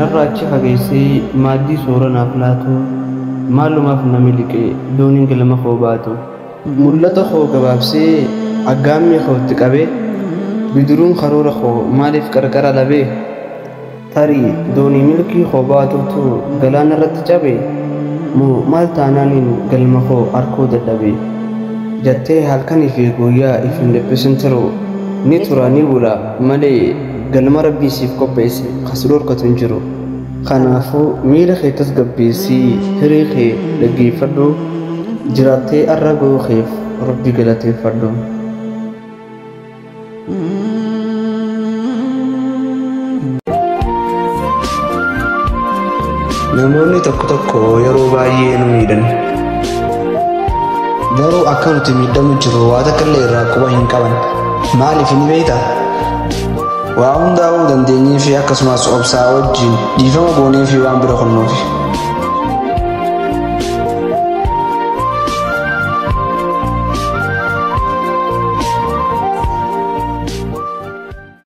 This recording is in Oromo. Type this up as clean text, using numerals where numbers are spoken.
narraachi fageessee maaddii sooranaaf laatu maalumaaf namni liqee dooniin galma koo baatu mul'ata koo gabaabsee aggaammii kootti qabee bidiruun karoora koo maaliif qarqara labee tarii doonii milkii koo baatuutu galaana irratti cabee moo maal taanaaniin galma koo arkoo dadhabee jettee halkanii fi guyyaa ifin dhiphisin tiruu ni tura ni bula malee galma rabbii siif qopheesse kas dhorkatu hin jiru. Kanaafuu miira kee tasgabbeessii hiree kee dhaggeeffadhu jiraattee arra gookeef rabbi galateeffadhu. Namoonni tokko tokko yeroo baay'ee nu miidhan. Garuu akka nuti miidhamu jiru waa takka illee irraa quba hin qaban. Maaliif ni beektaa? Waa hundaa'uu dandeenyee fi akkasumas obsaa wajjin dhiifama goonee fi waan bira qonnuufi.